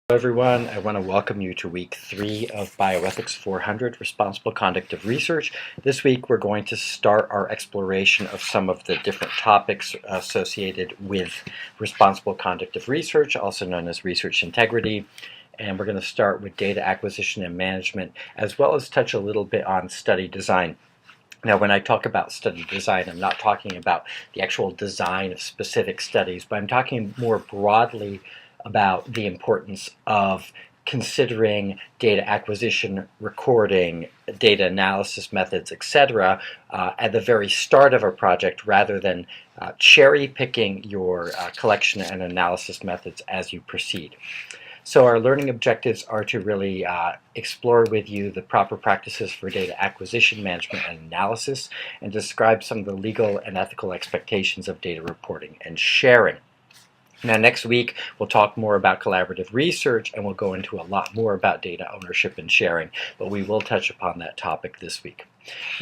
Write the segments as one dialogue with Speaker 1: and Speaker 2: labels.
Speaker 1: Hello everyone, I want to welcome you to week 3 of Bioethics 400, Responsible Conduct of Research. This week we're going to start our exploration of some of the different topics associated with responsible conduct of research, also known as research integrity. And we're going to start with data acquisition and management, as well as touch a little bit on study design. Now, when I talk about study design, I'm not talking about the actual design of specific studies, but I'm talking more broadly about the importance of considering data acquisition, recording, data analysis methods, etc., at the very start of a project rather than cherry picking your collection and analysis methods as you proceed. So our learning objectives are to really explore with you the proper practices for data acquisition, management, and analysis, and describe some of the legal and ethical expectations of data reporting and sharing. Now, next week, we'll talk more about collaborative research, and we'll go into a lot more about data ownership and sharing, but we will touch upon that topic this week.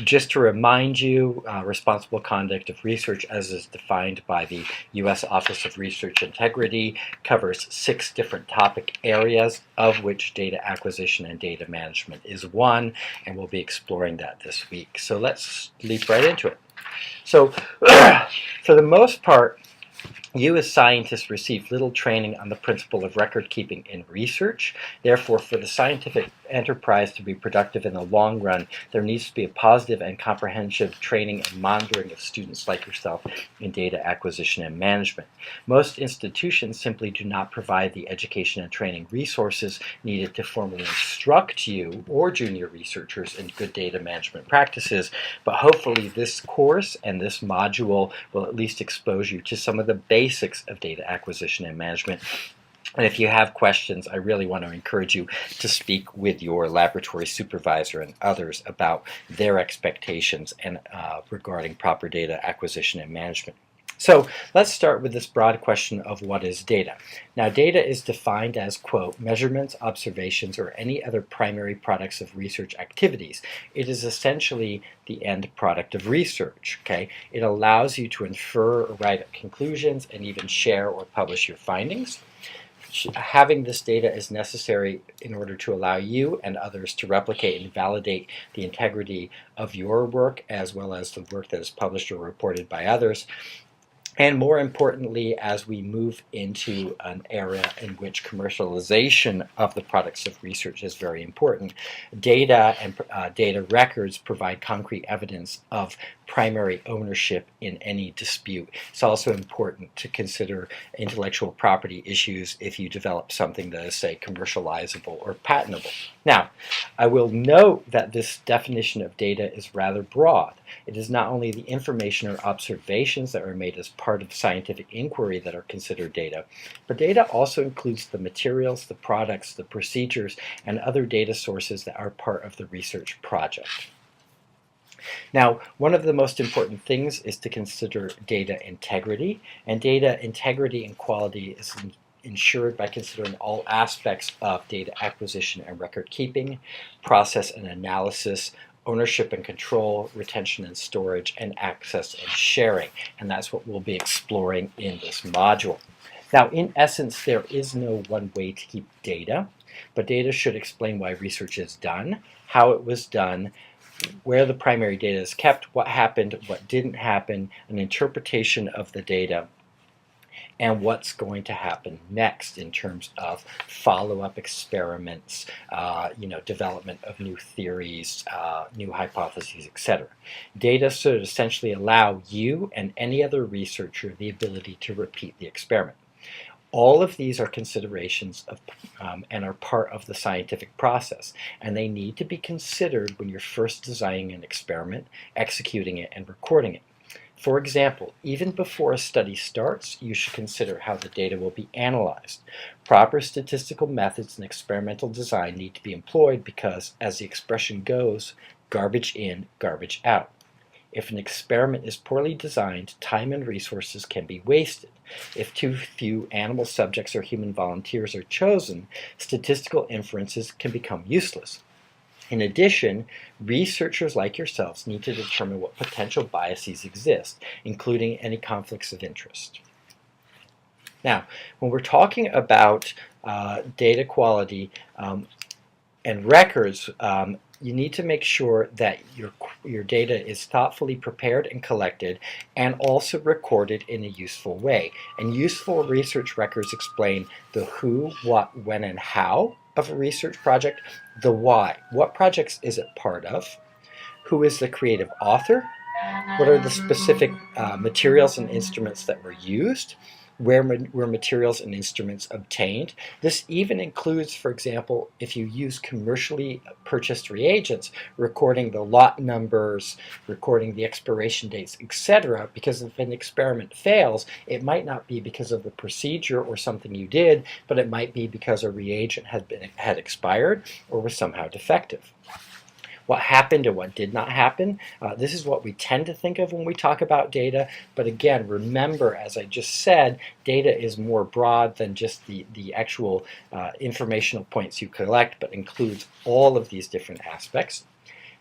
Speaker 1: Just to remind you, responsible conduct of research, as is defined by the U.S. Office of Research Integrity, covers 6 different topic areas, of which data acquisition and data management is one, and we'll be exploring that this week. So let's leap right into it. So, for the most part, you as scientists receive little training on the principle of record keeping in research. Therefore, for the scientific enterprise to be productive in the long run, there needs to be a positive and comprehensive training and monitoring of students like yourself in data acquisition and management. Most institutions simply do not provide the education and training resources needed to formally instruct you or junior researchers in good data management practices, but hopefully this course and this module will at least expose you to some of the basics of data acquisition and management. And if you have questions, I really want to encourage you to speak with your laboratory supervisor and others about their expectations and regarding proper data acquisition and management. So let's start with this broad question of what is data. Now, data is defined as, quote, measurements, observations, or any other primary products of research activities. It is essentially the end product of research, okay? It allows you to infer or arrive at conclusions and even share or publish your findings. Having this data is necessary in order to allow you and others to replicate and validate the integrity of your work as well as the work that is published or reported by others. And more importantly, as we move into an era in which commercialization of the products of research is very important, data and data records provide concrete evidence of primary ownership in any dispute. It's also important to consider intellectual property issues if you develop something that is, say, commercializable or patentable. Now, I will note that this definition of data is rather broad. It is not only the information or observations that are made as part of scientific inquiry that are considered data, but data also includes the materials, the products, the procedures, and other data sources that are part of the research project. Now, one of the most important things is to consider data integrity, and data integrity and quality is ensured by considering all aspects of data acquisition and record keeping, process and analysis, ownership and control, retention and storage, and access and sharing. And that's what we'll be exploring in this module. Now, in essence, there is no one way to keep data, but data should explain why research is done, how it was done, where the primary data is kept, what happened, what didn't happen, an interpretation of the data, and what's going to happen next in terms of follow-up experiments, development of new theories, new hypotheses, etc. Data should essentially allow you and any other researcher the ability to repeat the experiment. All of these are considerations of, and are part of the scientific process, and they need to be considered when you're first designing an experiment, executing it, and recording it. For example, even before a study starts, you should consider how the data will be analyzed. Proper statistical methods and experimental design need to be employed because, as the expression goes, garbage in, garbage out. If an experiment is poorly designed, time and resources can be wasted. If too few animal subjects or human volunteers are chosen, statistical inferences can become useless. In addition, researchers like yourselves need to determine what potential biases exist, including any conflicts of interest. Now, when we're talking about data quality and records, you need to make sure that your data is thoughtfully prepared and collected and also recorded in a useful way. And useful research records explain the who, what, when, and how of a research project, the why. What projects is it part of? Who is the creative author? What are the specific materials and instruments that were used? Where were materials and instruments obtained? This even includes, for example, if you use commercially purchased reagents, recording the lot numbers, recording the expiration dates, etc. Because if an experiment fails, it might not be because of the procedure or something you did, but it might be because a reagent had expired or was somehow defective. What happened and what did not happen. This is what we tend to think of when we talk about data, but again, remember, as I just said, data is more broad than just the actual informational points you collect, but includes all of these different aspects.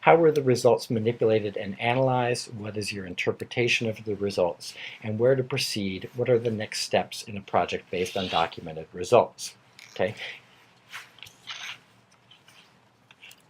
Speaker 1: How were the results manipulated and analyzed? What is your interpretation of the results? And where to proceed? What are the next steps in a project based on documented results? Okay.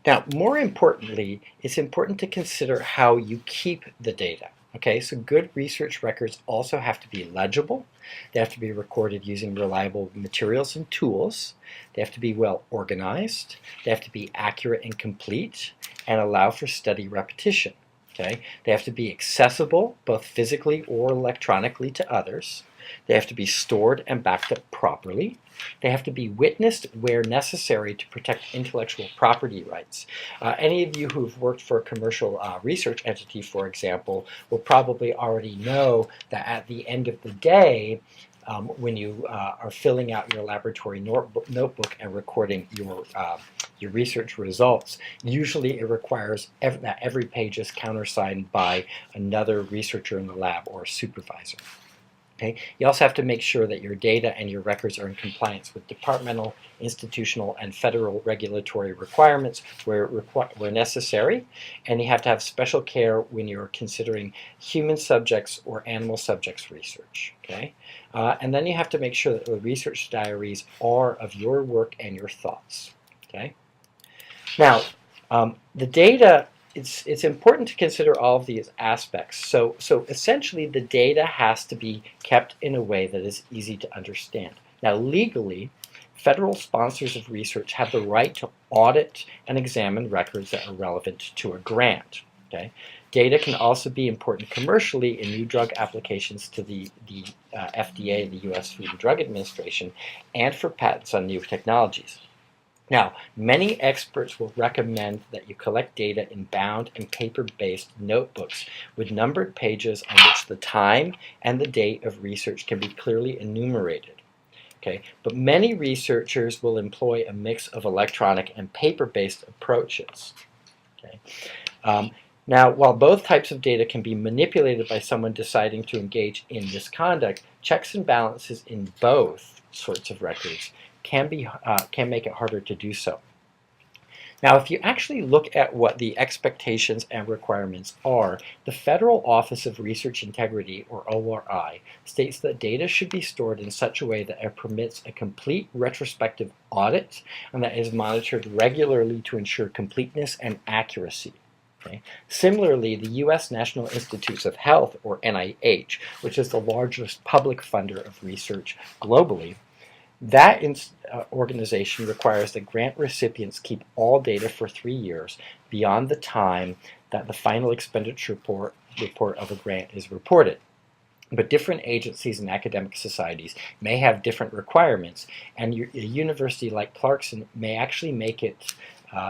Speaker 1: Now, more importantly, it's important to consider how you keep the data. Okay, so good research records also have to be legible. They have to be recorded using reliable materials and tools. They have to be well organized. They have to be accurate and complete and allow for steady repetition. Okay, they have to be accessible both physically or electronically to others. They have to be stored and backed up properly. They have to be witnessed where necessary to protect intellectual property rights. Any of you who've worked for a commercial research entity, for example, will probably already know that at the end of the day, when you are filling out your laboratory notebook and recording your research results, usually it requires that every page is countersigned by another researcher in the lab or a supervisor. Okay. You also have to make sure that your data and your records are in compliance with departmental, institutional, and federal regulatory requirements where necessary, and you have to have special care when you're considering human subjects or animal subjects research. Okay. And then you have to make sure that the research diaries are of your work and your thoughts. Okay. Now, the data, it's important to consider all of these aspects. So essentially, the data has to be kept in a way that is easy to understand. Now, legally, federal sponsors of research have the right to audit and examine records that are relevant to a grant. Okay? Data can also be important commercially in new drug applications to the FDA, the U.S. Food and Drug Administration, and for patents on new technologies. Now, many experts will recommend that you collect data in bound and paper-based notebooks with numbered pages on which the time and the date of research can be clearly enumerated. Okay? But many researchers will employ a mix of electronic and paper-based approaches. Okay? Now, while both types of data can be manipulated by someone deciding to engage in misconduct, checks and balances in both sorts of records can make it harder to do so. Now, if you actually look at what the expectations and requirements are, the Federal Office of Research Integrity, or ORI, states that data should be stored in such a way that it permits a complete retrospective audit and that is monitored regularly to ensure completeness and accuracy. Okay. Similarly, the U.S. National Institutes of Health, or NIH, which is the largest public funder of research globally, that organization requires that grant recipients keep all data for 3 years beyond the time that the final expenditure report of a grant is reported. But different agencies and academic societies may have different requirements, and a university like Clarkson may actually make it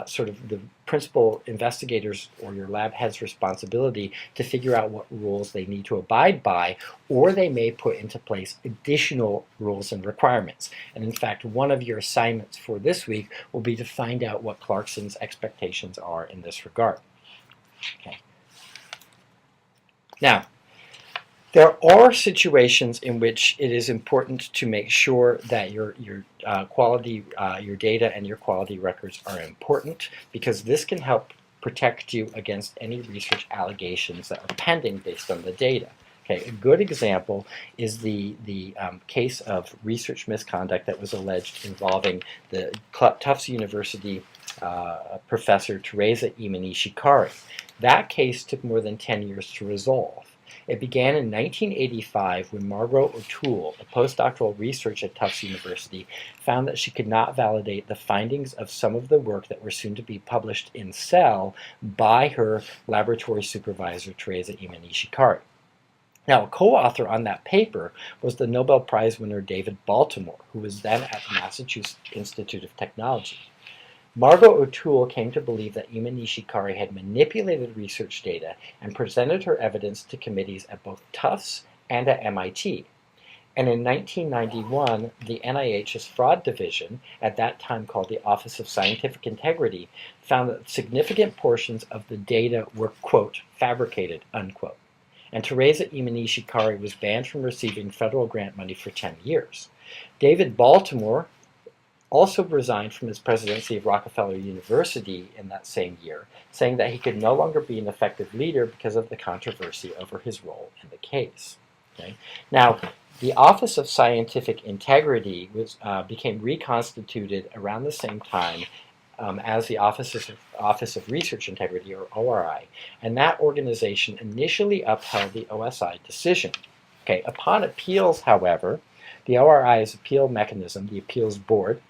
Speaker 1: sort of the principal investigators or your lab head's responsibility to figure out what rules they need to abide by, or they may put into place additional rules and requirements. And in fact, one of your assignments for this week will be to find out what Clarkson's expectations are in this regard. Okay. Now, there are situations in which it is important to make sure that your data and your quality records are important, because this can help protect you against any research allegations that are pending based on the data. Okay, a good example is the case of research misconduct that was alleged involving the Tufts University professor Teresa Imanishikari. That case took more than 10 years to resolve. It began in 1985 when Margot O'Toole, a postdoctoral researcher at Tufts University, found that she could not validate the findings of some of the work that were soon to be published in Cell by her laboratory supervisor, Teresa Imanishikari. Now, a co-author on that paper was the Nobel Prize winner David Baltimore, who was then at the Massachusetts Institute of Technology. Margot O'Toole came to believe that Imanishikari had manipulated research data and presented her evidence to committees at both Tufts and at MIT. And in 1991, the NIH's fraud division, at that time called the Office of Scientific Integrity, found that significant portions of the data were, quote, fabricated, unquote. And Teresa Imanishikari was banned from receiving federal grant money for 10 years. David Baltimore also resigned from his presidency of Rockefeller University in that same year, saying that he could no longer be an effective leader because of the controversy over his role in the case. Okay? Now, the Office of Scientific Integrity became reconstituted around the same time as the Office of Research Integrity, or ORI, and that organization initially upheld the OSI decision. Okay, upon appeals, however, the ORI's appeal mechanism, the appeals board,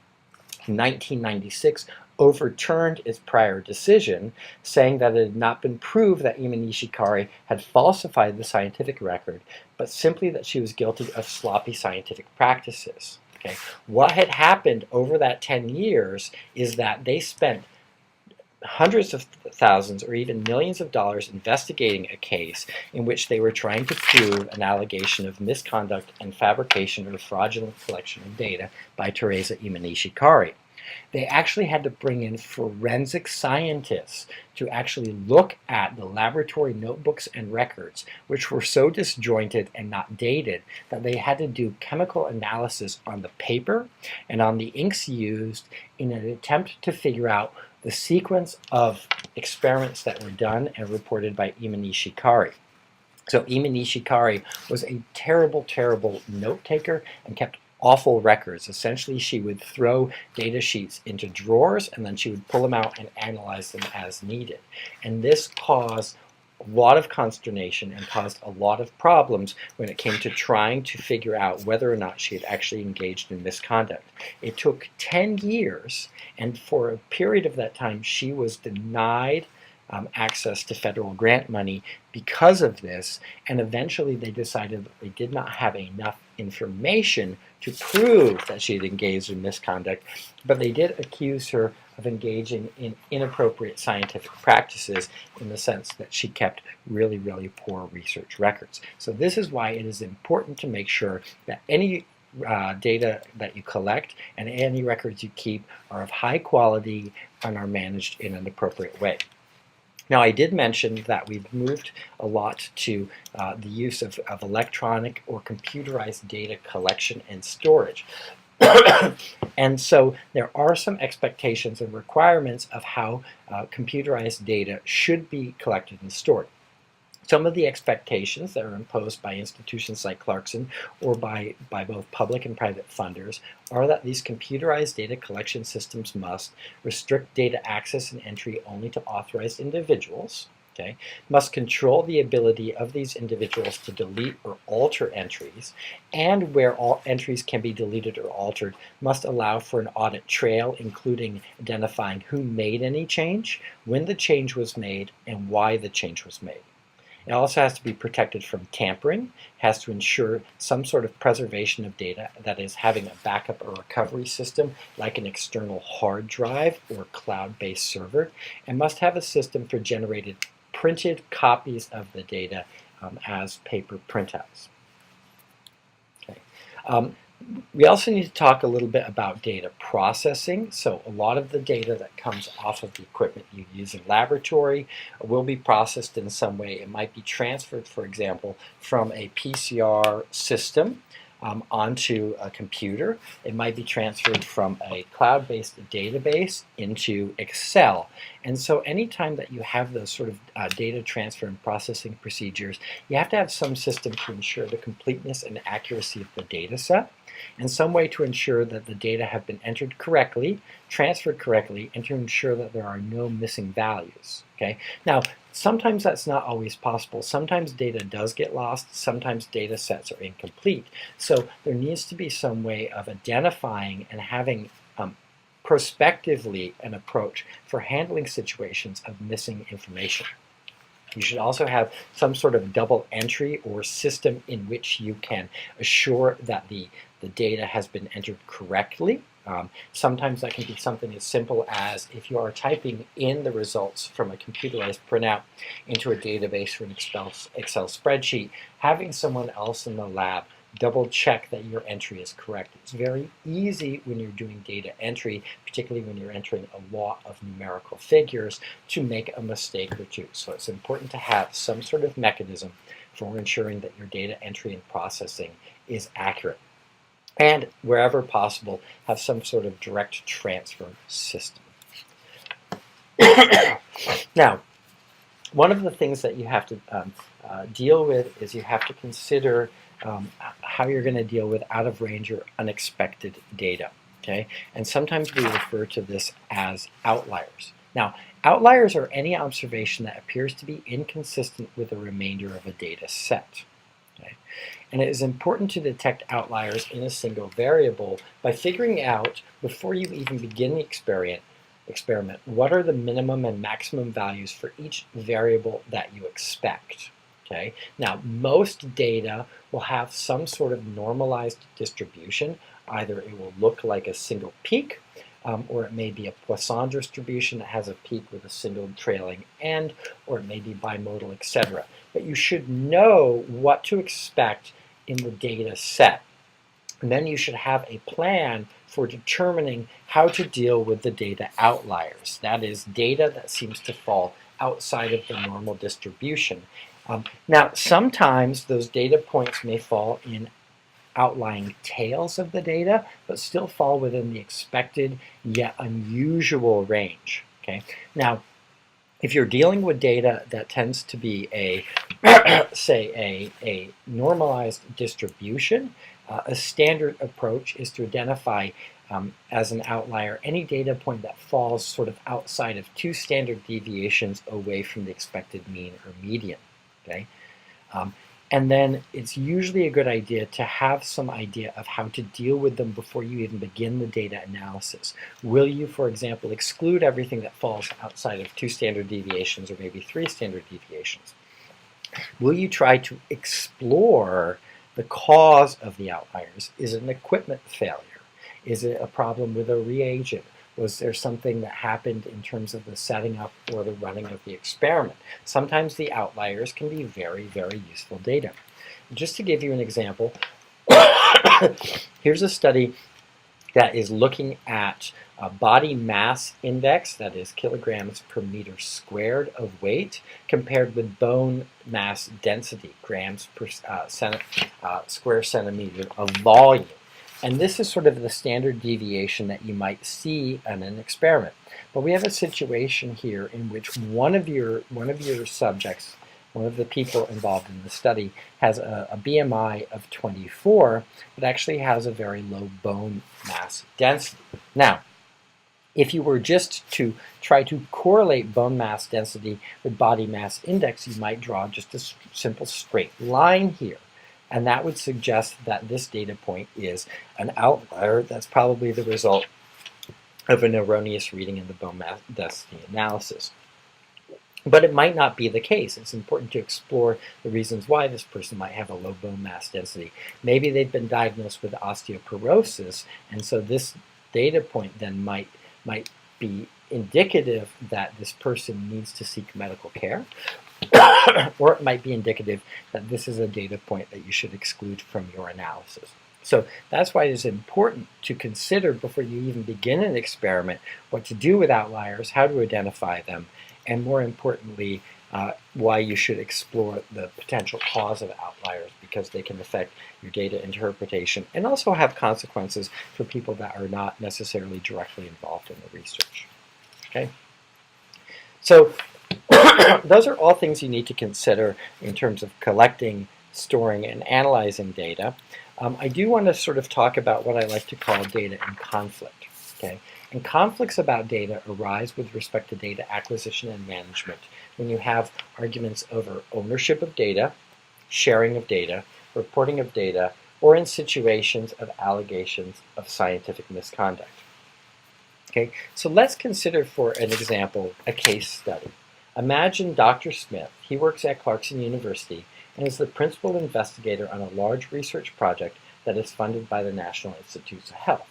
Speaker 1: in 1996 overturned its prior decision, saying that it had not been proved that Imanishikari had falsified the scientific record, but simply that she was guilty of sloppy scientific practices. Okay. What had happened over that 10 years is that they spent hundreds of thousands or even millions of dollars investigating a case in which they were trying to prove an allegation of misconduct and fabrication or fraudulent collection of data by Teresa Imanishikari. They actually had to bring in forensic scientists to actually look at the laboratory notebooks and records, which were so disjointed and not dated that they had to do chemical analysis on the paper and on the inks used in an attempt to figure out the sequence of experiments that were done and reported by Imanishikari. So Imanishikari was a terrible, terrible note taker and kept awful records. Essentially, she would throw data sheets into drawers and then she would pull them out and analyze them as needed. And this caused a lot of consternation and caused a lot of problems when it came to trying to figure out whether or not she had actually engaged in misconduct. It took 10 years, and for a period of that time, she was denied access to federal grant money because of this, and eventually they decided that they did not have enough information to prove that she had engaged in misconduct, but they did accuse her of engaging in inappropriate scientific practices in the sense that she kept really, really poor research records. So this is why it is important to make sure that any data that you collect and any records you keep are of high quality and are managed in an appropriate way. Now, I did mention that we've moved a lot to the use of electronic or computerized data collection and storage. And so there are some expectations and requirements of how computerized data should be collected and stored. Some of the expectations that are imposed by institutions like Clarkson or by both public and private funders are that these computerized data collection systems must restrict data access and entry only to authorized individuals, okay, must control the ability of these individuals to delete or alter entries, and where all entries can be deleted or altered, must allow for an audit trail, including identifying who made any change, when the change was made, and why the change was made. It also has to be protected from tampering, has to ensure some sort of preservation of data, that is, having a backup or recovery system like an external hard drive or cloud-based server, and must have a system for generated printed copies of the data as paper printouts. Okay. We also need to talk a little bit about data processing. So a lot of the data that comes off of the equipment you use in laboratory will be processed in some way. It might be transferred, for example, from a PCR system onto a computer. It might be transferred from a cloud-based database into Excel. And so anytime that you have those sort of data transfer and processing procedures, you have to have some system to ensure the completeness and accuracy of the data set, and some way to ensure that the data have been entered correctly, transferred correctly, and to ensure that there are no missing values. Okay? Now, sometimes that's not always possible. Sometimes data does get lost. Sometimes data sets are incomplete. So there needs to be some way of identifying and having prospectively an approach for handling situations of missing information. You should also have some sort of double entry or system in which you can assure that the data has been entered correctly. Sometimes that can be something as simple as if you are typing in the results from a computerized printout into a database or an Excel spreadsheet, having someone else in the lab double check that your entry is correct. It's very easy when you're doing data entry, particularly when you're entering a lot of numerical figures, to make a mistake or two. So it's important to have some sort of mechanism for ensuring that your data entry and processing is accurate. And wherever possible, have some sort of direct transfer system. Now, one of the things that you have to deal with is you have to consider how you're going to deal with out-of-range or unexpected data. Okay? And sometimes we refer to this as outliers. Now, outliers are any observation that appears to be inconsistent with the remainder of a data set. Okay? And it is important to detect outliers in a single variable by figuring out, before you even begin the experiment, what are the minimum and maximum values for each variable that you expect. Okay? Now, most data will have some sort of normalized distribution. Either it will look like a single peak, or it may be a Poisson distribution that has a peak with a single trailing end, or it may be bimodal, etc. But you should know what to expect in the data set. And then you should have a plan for determining how to deal with the data outliers. That is, data that seems to fall outside of the normal distribution. Now, sometimes those data points may fall in outlying tails of the data, but still fall within the expected yet unusual range. Okay? Now, if you're dealing with data that tends to be a, say, a normalized distribution, a standard approach is to identify as an outlier any data point that falls sort of outside of 2 standard deviations away from the expected mean or median. Okay? And then it's usually a good idea to have some idea of how to deal with them before you even begin the data analysis. Will you, for example, exclude everything that falls outside of 2 standard deviations or maybe 3 standard deviations? Will you try to explore the cause of the outliers? Is it an equipment failure? Is it a problem with a reagent? Was there something that happened in terms of the setting up or the running of the experiment? Sometimes the outliers can be very, very useful data. Just to give you an example, here's a study that is looking at a body mass index, that is kilograms per meter squared of weight, compared with bone mass density, grams per square centimeter of volume. And this is sort of the standard deviation that you might see in an experiment. But we have a situation here in which one of your subjects, one of the people involved in the study, has a BMI of 24, but actually has a very low bone mass density. Now, if you were just to try to correlate bone mass density with body mass index, you might draw just a simple straight line here. And that would suggest that this data point is an outlier that's probably the result of an erroneous reading in the bone mass density analysis. But it might not be the case. It's important to explore the reasons why this person might have a low bone mass density. Maybe they've been diagnosed with osteoporosis, and so this data point then might be indicative that this person needs to seek medical care. Or it might be indicative that this is a data point that you should exclude from your analysis. So that's why it is important to consider before you even begin an experiment what to do with outliers, how to identify them, and more importantly, why you should explore the potential cause of outliers, because they can affect your data interpretation and also have consequences for people that are not necessarily directly involved in the research. Okay? So those are all things you need to consider in terms of collecting, storing, and analyzing data. I do want to sort of talk about what I like to call data in conflict. Okay? And conflicts about data arise with respect to data acquisition and management when you have arguments over ownership of data, sharing of data, reporting of data, or in situations of allegations of scientific misconduct. Okay, so let's consider, for an example, a case study. Imagine Dr. Smith. He works at Clarkson University and is the principal investigator on a large research project that is funded by the National Institutes of Health.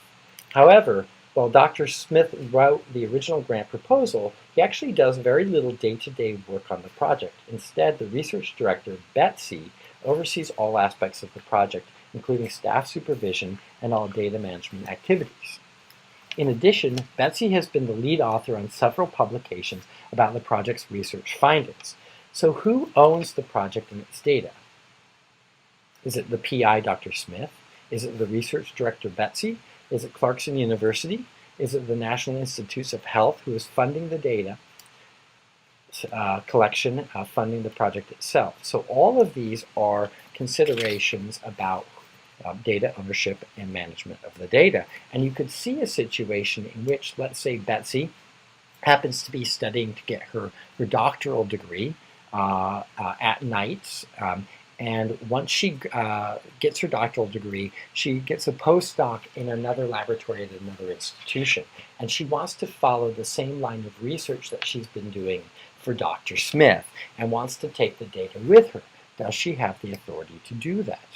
Speaker 1: However, while Dr. Smith wrote the original grant proposal, he actually does very little day-to-day work on the project. Instead, the research director, Betsy, oversees all aspects of the project, including staff supervision and all data management activities. In addition, Betsy has been the lead author on several publications about the project's research findings. So who owns the project and its data? Is it the PI, Dr. Smith? Is it the research director, Betsy? Is it Clarkson University? Is it the National Institutes of Health, who is funding the data collection, funding the project itself? So all of these are considerations about data ownership and management of the data. And you could see a situation in which, let's say, Betsy happens to be studying to get her doctoral degree at night. And once she gets her doctoral degree, she gets a postdoc in another laboratory at another institution. And she wants to follow the same line of research that she's been doing for Dr. Smith and wants to take the data with her. Does she have the authority to do that?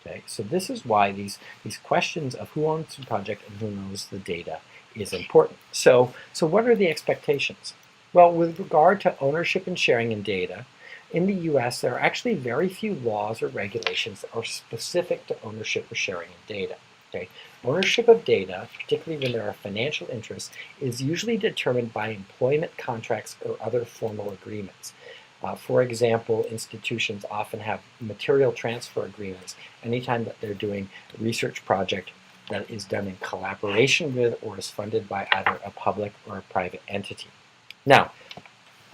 Speaker 1: Okay, so this is why these questions of who owns the project and who knows the data is important. So what are the expectations? Well, with regard to ownership and sharing in data, in the US, there are actually very few laws or regulations that are specific to ownership or sharing of data. Okay? Ownership of data, particularly when there are financial interests, is usually determined by employment contracts or other formal agreements. For example, institutions often have material transfer agreements anytime that they're doing a research project that is done in collaboration with or is funded by either a public or a private entity. Now,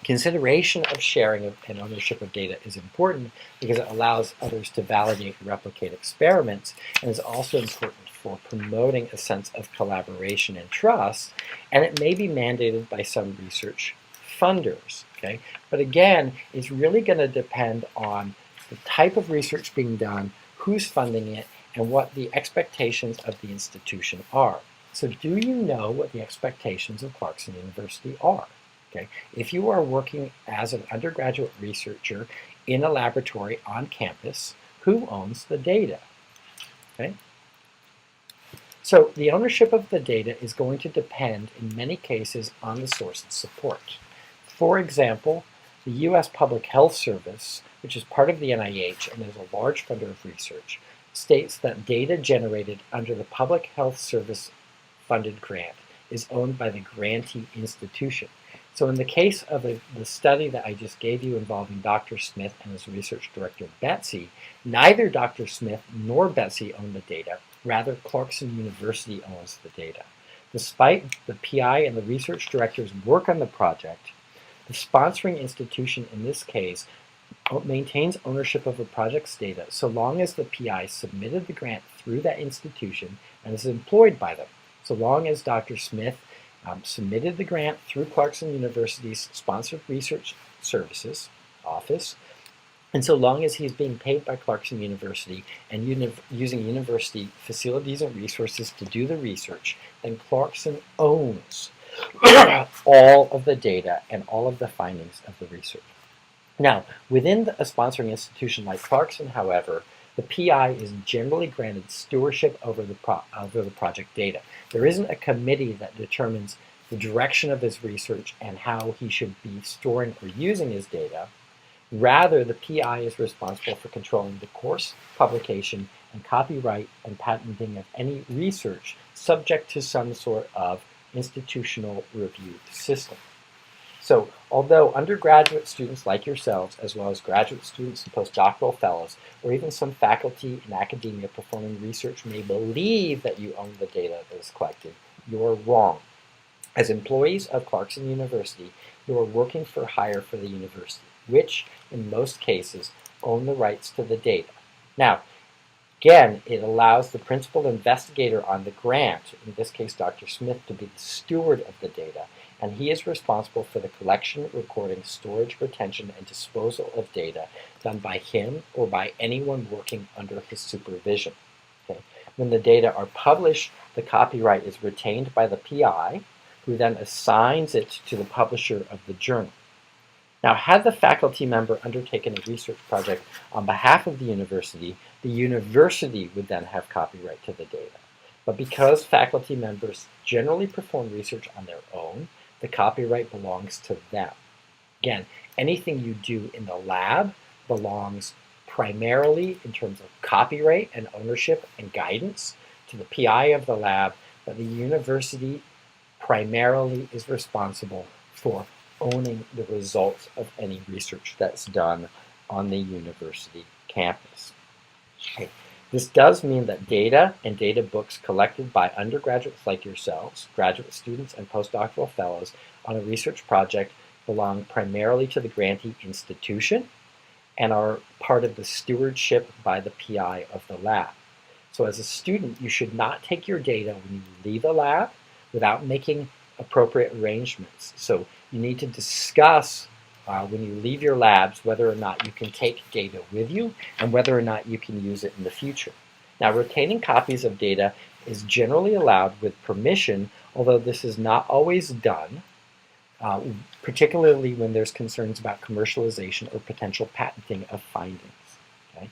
Speaker 1: consideration of sharing and ownership of data is important because it allows others to validate and replicate experiments, and is also important for promoting a sense of collaboration and trust, and it may be mandated by some research funders. Okay? But again, it's really going to depend on the type of research being done, who's funding it, and what the expectations of the institution are. So do you know what the expectations of Clarkson University are? Okay? If you are working as an undergraduate researcher in a laboratory on campus, who owns the data? Okay? So the ownership of the data is going to depend in many cases on the source of support. For example, the U.S. Public Health Service, which is part of the NIH and is a large funder of research, states that data generated under the Public Health Service funded grant is owned by the grantee institution. So in the case of the study that I just gave you involving Dr. Smith and his research director, Betsy, neither Dr. Smith nor Betsy own the data. Rather, Clarkson University owns the data. Despite the PI and the research director's work on the project, the sponsoring institution in this case maintains ownership of the project's data so long as the PI submitted the grant through that institution and is employed by them. So long as Dr. Smith submitted the grant through Clarkson University's Sponsored Research Services Office, and so long as he's being paid by Clarkson University and using university facilities and resources to do the research, then Clarkson owns all of the data and all of the findings of the research. Now, within a sponsoring institution like Clarkson, however, the PI is generally granted stewardship over the project data. There isn't a committee that determines the direction of his research and how he should be storing or using his data. Rather, the PI is responsible for controlling the course, publication, and copyright and patenting of any research subject to some sort of institutional review system. So although undergraduate students like yourselves, as well as graduate students and postdoctoral fellows, or even some faculty in academia performing research may believe that you own the data that is collected, you're wrong. As employees of Clarkson University, you are working for hire for the university, which, in most cases, own the rights to the data. Now, again, it allows the principal investigator on the grant, in this case Dr. Smith, to be the steward of the data, and he is responsible for the collection, recording, storage, retention, and disposal of data done by him or by anyone working under his supervision. Okay? When the data are published, the copyright is retained by the PI, who then assigns it to the publisher of the journal. Now, had the faculty member undertaken a research project on behalf of the university would then have copyright to the data. But because faculty members generally perform research on their own, the copyright belongs to them. Again, anything you do in the lab belongs primarily in terms of copyright and ownership and guidance to the PI of the lab, but the university primarily is responsible for owning the results of any research that's done on the university campus. Okay. This does mean that data and data books collected by undergraduates like yourselves, graduate students, and postdoctoral fellows on a research project belong primarily to the grantee institution and are part of the stewardship by the PI of the lab. So as a student, you should not take your data when you leave a lab without making appropriate arrangements. So you need to discuss when you leave your labs whether or not you can take data with you and whether or not you can use it in the future. Now, retaining copies of data is generally allowed with permission, although this is not always done, particularly when there's concerns about commercialization or potential patenting of findings. Okay?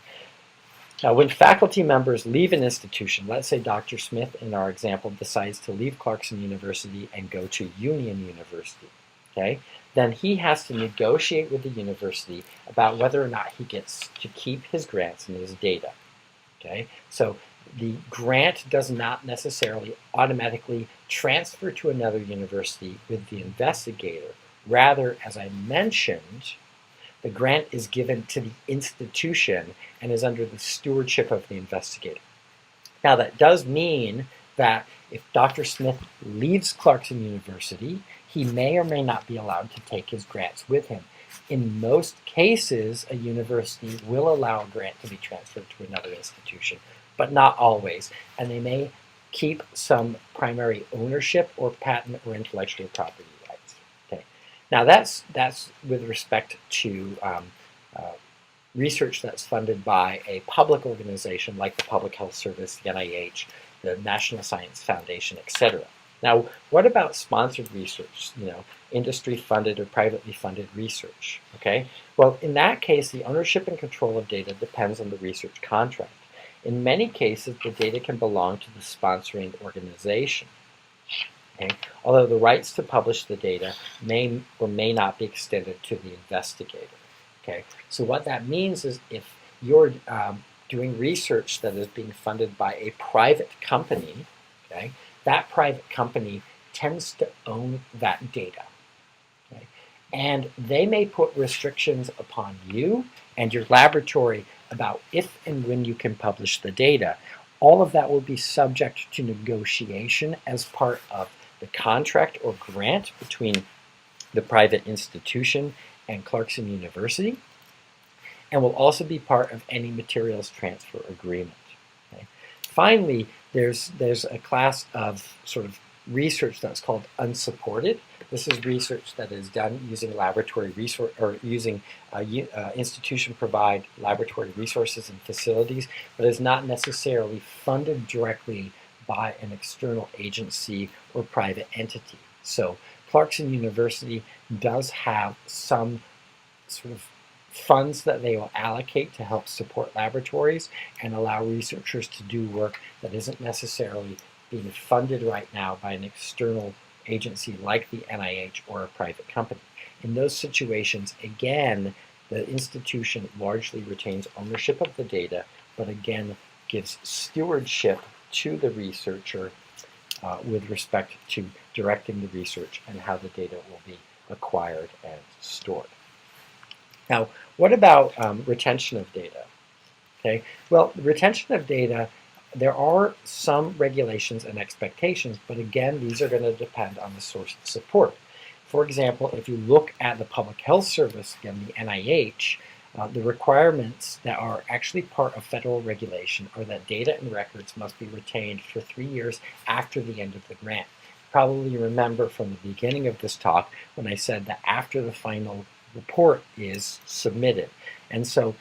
Speaker 1: Now, when faculty members leave an institution, let's say Dr. Smith, in our example, decides to leave Clarkson University and go to Union University, okay, then he has to negotiate with the university about whether or not he gets to keep his grants and his data. Okay, so the grant does not necessarily automatically transfer to another university with the investigator. Rather, as I mentioned, the grant is given to the institution and is under the stewardship of the investigator. Now, that does mean that if Dr. Smith leaves Clarkson University, he may or may not be allowed to take his grants with him. In most cases, a university will allow a grant to be transferred to another institution, but not always. And they may keep some primary ownership or patent or intellectual property rights. Okay. Now, that's with respect to research that's funded by a public organization like the Public Health Service, the NIH, the National Science Foundation, etc. Now, what about sponsored research, industry-funded or privately funded research? Okay, well, in that case, the ownership and control of data depends on the research contract. In many cases, the data can belong to the sponsoring organization. Okay? Although the rights to publish the data may or may not be extended to the investigator. Okay, so what that means is if you're doing research that is being funded by a private company, okay, that private company tends to own that data. Okay? And they may put restrictions upon you and your laboratory about if and when you can publish the data. All of that will be subject to negotiation as part of the contract or grant between the private institution and Clarkson University, and will also be part of any materials transfer agreement. Okay? Finally, there's a class of sort of research that's called unsupported. This is research that is done using laboratory resource or using institution provide laboratory resources and facilities, but is not necessarily funded directly by an external agency or private entity. So Clarkson University does have some sort of funds that they will allocate to help support laboratories and allow researchers to do work that isn't necessarily being funded right now by an external agency like the NIH or a private company. In those situations, again, the institution largely retains ownership of the data, but again gives stewardship to the researcher with respect to directing the research and how the data will be acquired and stored. Now, what about retention of data? Okay, well, retention of data, there are some regulations and expectations, but again, these are going to depend on the source of support. For example, if you look at the Public Health Service, again, the NIH, the requirements that are actually part of federal regulation are that data and records must be retained for 3 years after the end of the grant. Probably remember from the beginning of this talk when I said that after the final report is submitted. And so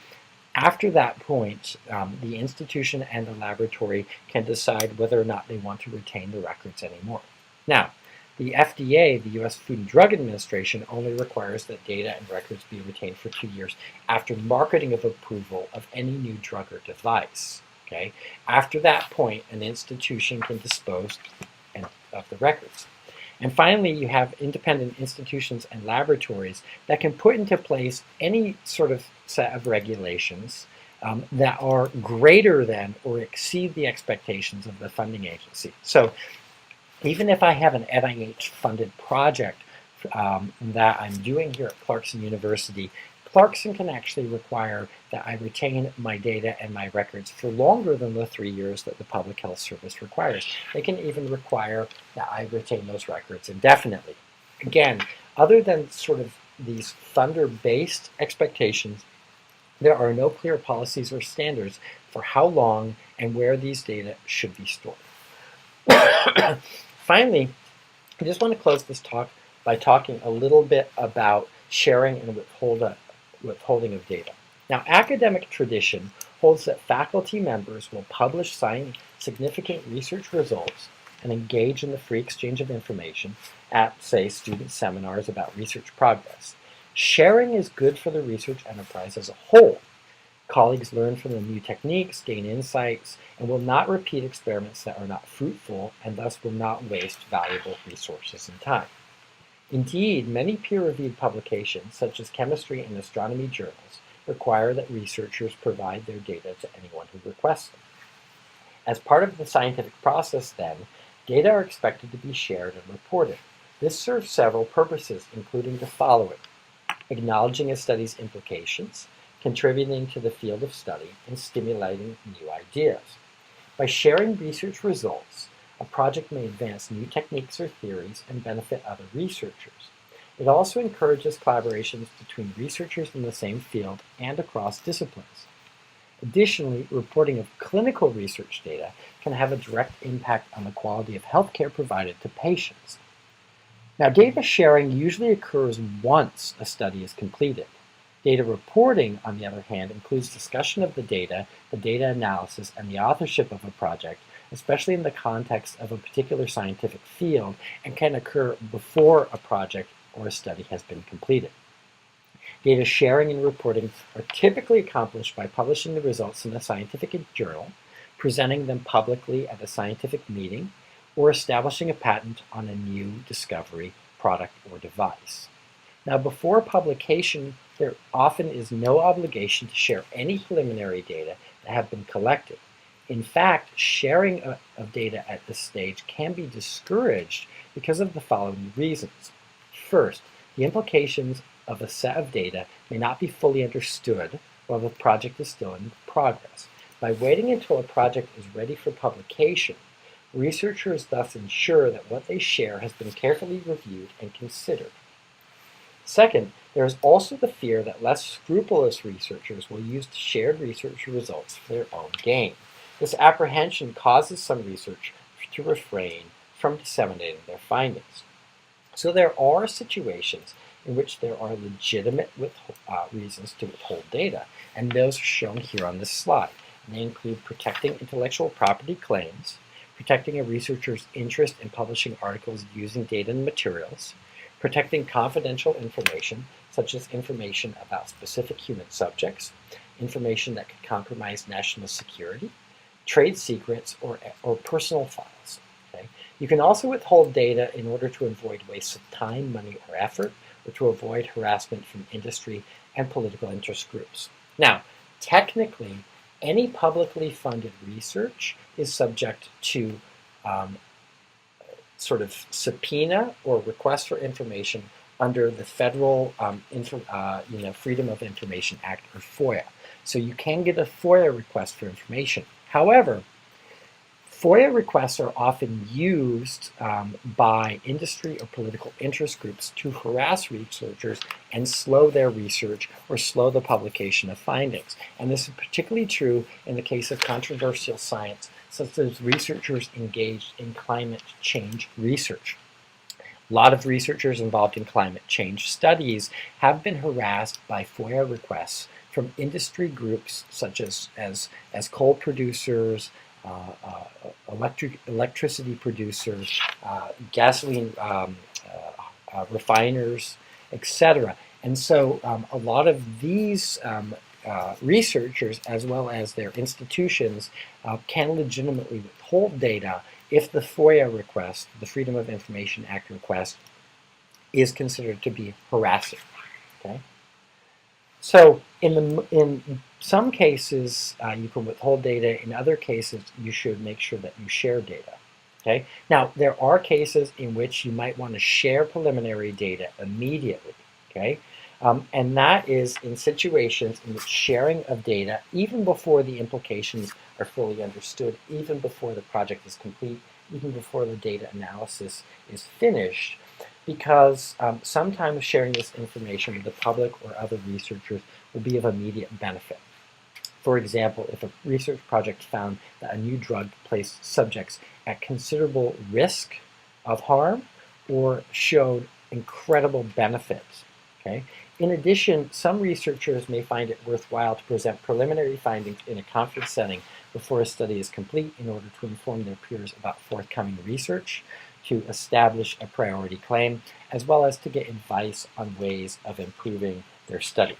Speaker 1: after that point, the institution and the laboratory can decide whether or not they want to retain the records anymore. Now, the FDA, the U.S. Food and Drug Administration, only requires that data and records be retained for 2 years after marketing of approval of any new drug or device. Okay? After that point, an institution can dispose of the records. And finally, you have independent institutions and laboratories that can put into place any sort of set of regulations that are greater than or exceed the expectations of the funding agency. So even if I have an NIH-funded project that I'm doing here at Clarkson University, Clarkson can actually require that I retain my data and my records for longer than the 3 years that the Public Health Service requires. They can even require that I retain those records indefinitely. Again, other than sort of these funder-based expectations, there are no clear policies or standards for how long and where these data should be stored. Finally, I just want to close this talk by talking a little bit about sharing and withholding of data. Now, academic tradition holds that faculty members will publish significant research results and engage in the free exchange of information at, say, student seminars about research progress. Sharing is good for the research enterprise as a whole. Colleagues learn from the new techniques, gain insights, and will not repeat experiments that are not fruitful and thus will not waste valuable resources and time. Indeed, many peer-reviewed publications, such as chemistry and astronomy journals, require that researchers provide their data to anyone who requests them. As part of the scientific process, then, data are expected to be shared and reported. This serves several purposes, including the following: acknowledging a study's implications, contributing to the field of study, and stimulating new ideas. By sharing research results, a project may advance new techniques or theories and benefit other researchers. It also encourages collaborations between researchers in the same field and across disciplines. Additionally, reporting of clinical research data can have a direct impact on the quality of healthcare provided to patients. Now, data sharing usually occurs once a study is completed. Data reporting, on the other hand, includes discussion of the data analysis, and the authorship of a project, especially in the context of a particular scientific field, and can occur before a project or a study has been completed. Data sharing and reporting are typically accomplished by publishing the results in a scientific journal, presenting them publicly at a scientific meeting, or establishing a patent on a new discovery, product, or device. Now, before publication, there often is no obligation to share any preliminary data that have been collected. In fact, sharing of data at this stage can be discouraged because of the following reasons. First, the implications of a set of data may not be fully understood while the project is still in progress. By waiting until a project is ready for publication, researchers thus ensure that what they share has been carefully reviewed and considered. Second, there is also the fear that less scrupulous researchers will use shared research results for their own gain. This apprehension causes some research to refrain from disseminating their findings. So there are situations in which there are legitimate reasons to withhold data, and those are shown here on this slide. And they include protecting intellectual property claims, protecting a researcher's interest in publishing articles using data and materials, protecting confidential information, such as information about specific human subjects, information that could compromise national security, trade secrets, or personal files. Okay? You can also withhold data in order to avoid waste of time, money, or effort, or to avoid harassment from industry and political interest groups. Now, technically, any publicly funded research is subject to sort of subpoena or request for information under the Federal Freedom of Information Act, or FOIA. So you can get a FOIA request for information. However, FOIA requests are often used by industry or political interest groups to harass researchers and slow their research or slow the publication of findings. And this is particularly true in the case of controversial science, such as researchers engaged in climate change research. A lot of researchers involved in climate change studies have been harassed by FOIA requests from industry groups such as coal producers, electricity producers, gasoline refiners, etc. And so a lot of these researchers, as well as their institutions, can legitimately withhold data if the FOIA request, the Freedom of Information Act request, is considered to be harassing. Okay? So in some cases, you can withhold data. In other cases, you should make sure that you share data. Okay? Now, there are cases in which you might want to share preliminary data immediately. Okay? And that is in situations in which sharing of data, even before the implications are fully understood, even before the project is complete, even before the data analysis is finished, because sometimes sharing this information with the public or other researchers will be of immediate benefit. For example, if a research project found that a new drug placed subjects at considerable risk of harm or showed incredible benefits. Okay? In addition, some researchers may find it worthwhile to present preliminary findings in a conference setting before a study is complete in order to inform their peers about forthcoming research, to establish a priority claim, as well as to get advice on ways of improving their study.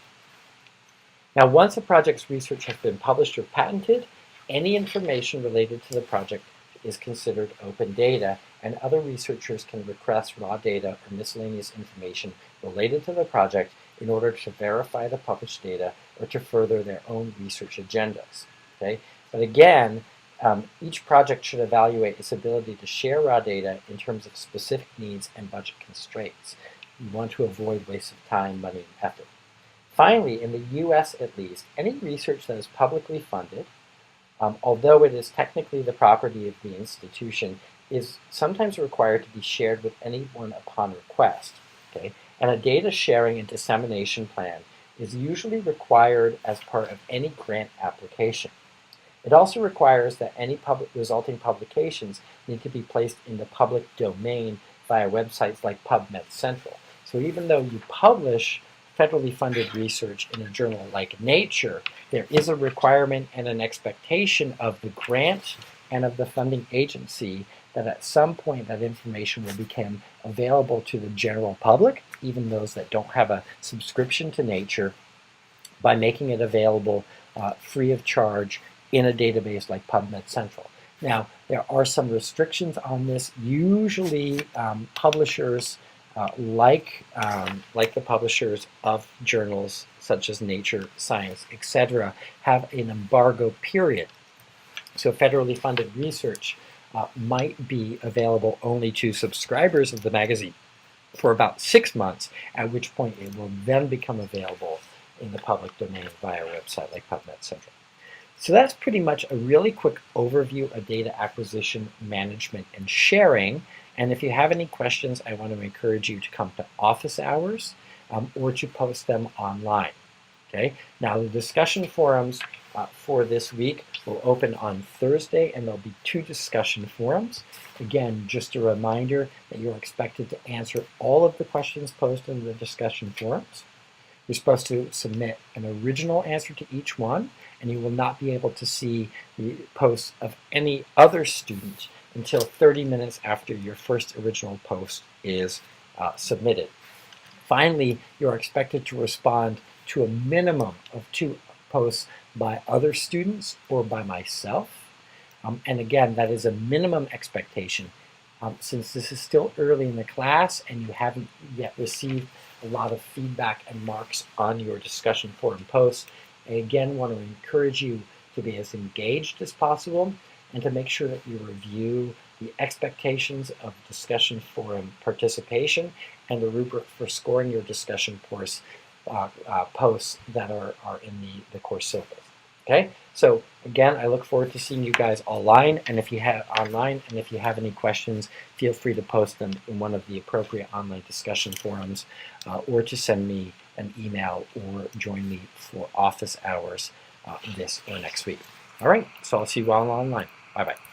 Speaker 1: Now, once a project's research has been published or patented, any information related to the project is considered open data, and other researchers can request raw data or miscellaneous information related to the project in order to verify the published data or to further their own research agendas. Okay? But again, each project should evaluate its ability to share raw data in terms of specific needs and budget constraints. You want to avoid waste of time, money, and effort. Finally, in the US at least, any research that is publicly funded, although it is technically the property of the institution, is sometimes required to be shared with anyone upon request. Okay? And a data sharing and dissemination plan is usually required as part of any grant application. It also requires that any resulting publications need to be placed in the public domain via websites like PubMed Central. So even though you publish federally funded research in a journal like Nature, there is a requirement and an expectation of the grant and of the funding agency that at some point that information will become available to the general public, even those that don't have a subscription to Nature, by making it available free of charge in a database like PubMed Central. Now, there are some restrictions on this. Usually, publishers like the publishers of journals such as Nature, Science, etc., have an embargo period. So federally funded research might be available only to subscribers of the magazine for about 6 months, at which point it will then become available in the public domain via a website like PubMed Central. So that's pretty much a really quick overview of data acquisition, management, and sharing. And if you have any questions, I want to encourage you to come to office hours or to post them online. Okay. Now the discussion forums for this week will open on Thursday, and there'll be 2 discussion forums. Again, just a reminder that you're expected to answer all of the questions posted in the discussion forums. You're supposed to submit an original answer to each one, and you will not be able to see the posts of any other student until 30 minutes after your first original post is submitted. Finally, you are expected to respond to a minimum of 2 posts by other students or by myself. And again, that is a minimum expectation. Since this is still early in the class and you haven't yet received a lot of feedback and marks on your discussion forum posts, I again want to encourage you to be as engaged as possible and to make sure that you review the expectations of discussion forum participation, and the rubric for scoring your discussion course posts that are in the course syllabus. Okay, so again, I look forward to seeing you guys online, and if you have any questions, feel free to post them in one of the appropriate online discussion forums, or to send me an email or join me for office hours this or next week. All right, so I'll see you all online. Bye-bye.